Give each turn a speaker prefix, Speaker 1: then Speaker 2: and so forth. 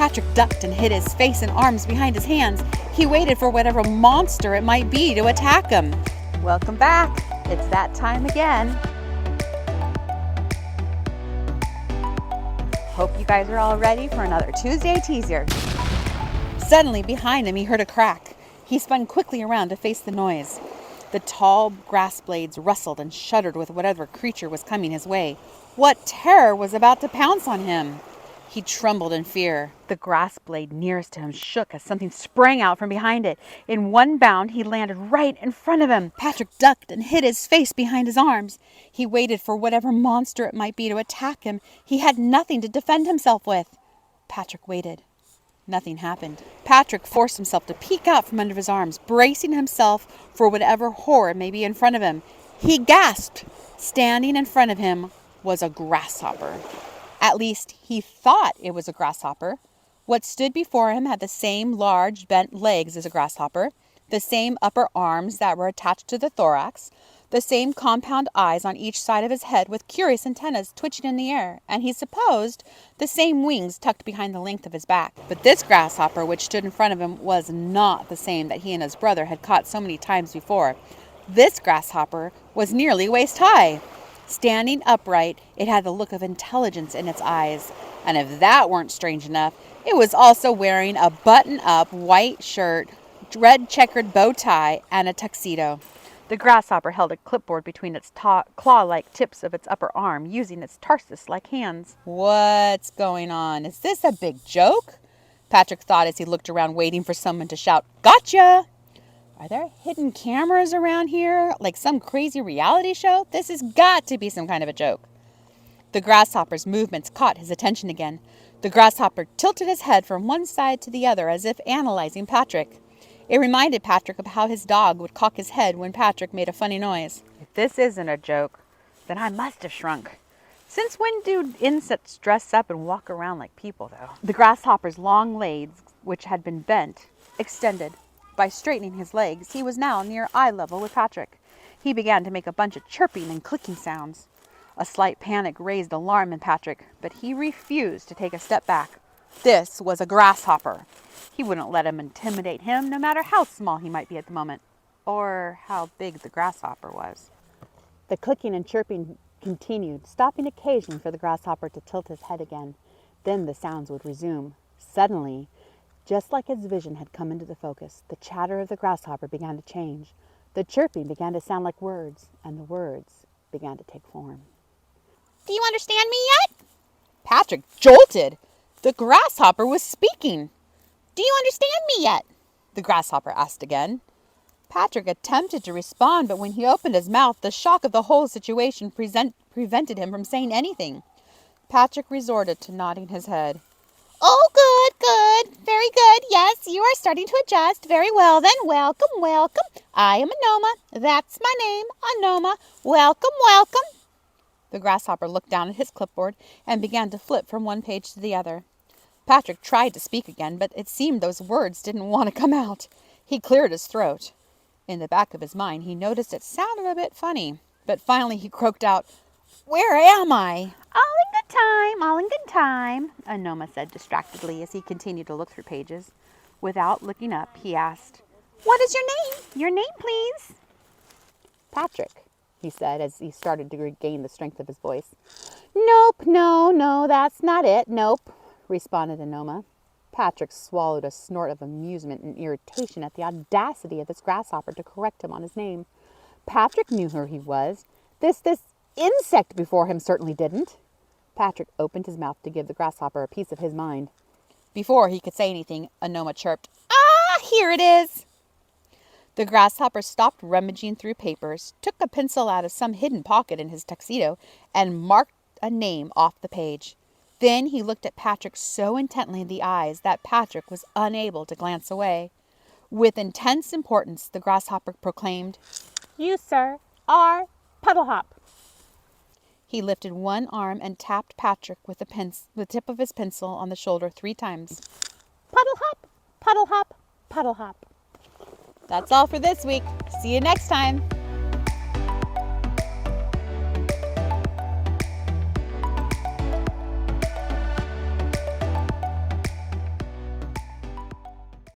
Speaker 1: Patrick ducked and hid his face and arms behind his hands. He waited for whatever monster it might be to attack him. Welcome back. It's that time again. Hope you guys are all ready for another Tuesday teaser. Suddenly, behind him, he heard a crack. He spun quickly around to face the noise. The tall grass blades rustled and shuddered with whatever creature was coming his way. What terror was about to pounce on him? He trembled in fear. The grass blade nearest to him shook as something sprang out from behind it. In one bound, he landed right in front of him. Patrick ducked and hid his face behind his arms. He waited for whatever monster it might be to attack him. He had nothing to defend himself with. Patrick waited. Nothing happened. Patrick forced himself to peek out from under his arms, bracing himself for whatever horror may be in front of him. He gasped. Standing in front of him was a grasshopper. At least he thought it was a grasshopper. What stood before him had the same large bent legs as a grasshopper, the same upper arms that were attached to the thorax, the same compound eyes on each side of his head with curious antennas twitching in the air, and he supposed the same wings tucked behind the length of his back. But this grasshopper which stood in front of him was not the same that he and his brother had caught so many times before. This grasshopper was nearly waist high. Standing upright, it had the look of intelligence in its eyes. And if that weren't strange enough, it was also wearing a button-up white shirt, red checkered bow tie, and a tuxedo. The grasshopper held a clipboard between its claw-like tips of its upper arm, using its tarsus-like hands. What's going on? Is this a big joke? Patrick thought as he looked around, waiting for someone to shout, "Gotcha!" Are there hidden cameras around here, like some crazy reality show? This has got to be some kind of a joke. The grasshopper's movements caught his attention again. The grasshopper tilted his head from one side to the other as if analyzing Patrick. It reminded Patrick of how his dog would cock his head when Patrick made a funny noise. If this isn't a joke, then I must have shrunk. Since when do insects dress up and walk around like people, though? The grasshopper's long legs, which had been bent, extended. By straightening his legs, he was now near eye level with Patrick. He began to make a bunch of chirping and clicking sounds. A slight panic raised alarm in Patrick, but he refused to take a step back. This was a grasshopper. He wouldn't let him intimidate him, no matter how small he might be at the moment, or how big the grasshopper was. The clicking and chirping continued, stopping occasionally for the grasshopper to tilt his head again. Then the sounds would resume. Suddenly, just like his vision had come into the focus, the chatter of the grasshopper began to change. The chirping began to sound like words, and the words began to take form. "Do you understand me yet?" Patrick jolted. The grasshopper was speaking. "Do you understand me yet?" the grasshopper asked again. Patrick attempted to respond, but when he opened his mouth, the shock of the whole situation prevented him from saying anything. Patrick resorted to nodding his head. "Oh, good, very good. Yes, you are starting to adjust. Very well, then. Welcome. I am Anoma. That's my name, Anoma. Welcome. The grasshopper looked down at his clipboard and began to flip from one page to the other. Patrick tried to speak again, but it seemed those words didn't want to come out. He cleared his throat. In the back of his mind, he noticed it sounded a bit funny, but finally he croaked out, "Where am I?" All in good time, Anoma said distractedly as he continued to look through pages. Without looking up, he asked, "What is your name? Your name, please." "Patrick," he said as he started to regain the strength of his voice. "Nope, no, that's not it, nope," responded Anoma. Patrick swallowed a snort of amusement and irritation at the audacity of this grasshopper to correct him on his name. Patrick knew who he was. This insect before him certainly didn't. Patrick opened his mouth to give the grasshopper a piece of his mind. Before he could say anything, Anoma chirped, "Ah, here it is." The grasshopper stopped rummaging through papers, took a pencil out of some hidden pocket in his tuxedo, and marked a name off the page. Then he looked at Patrick so intently in the eyes that Patrick was unable to glance away. With intense importance, the grasshopper proclaimed, "You, sir, are Puddlehop." He lifted one arm and tapped Patrick with the tip of his pencil on the shoulder 3 times. "Puddlehop, Puddlehop, Puddlehop." That's all for this week. See you next time.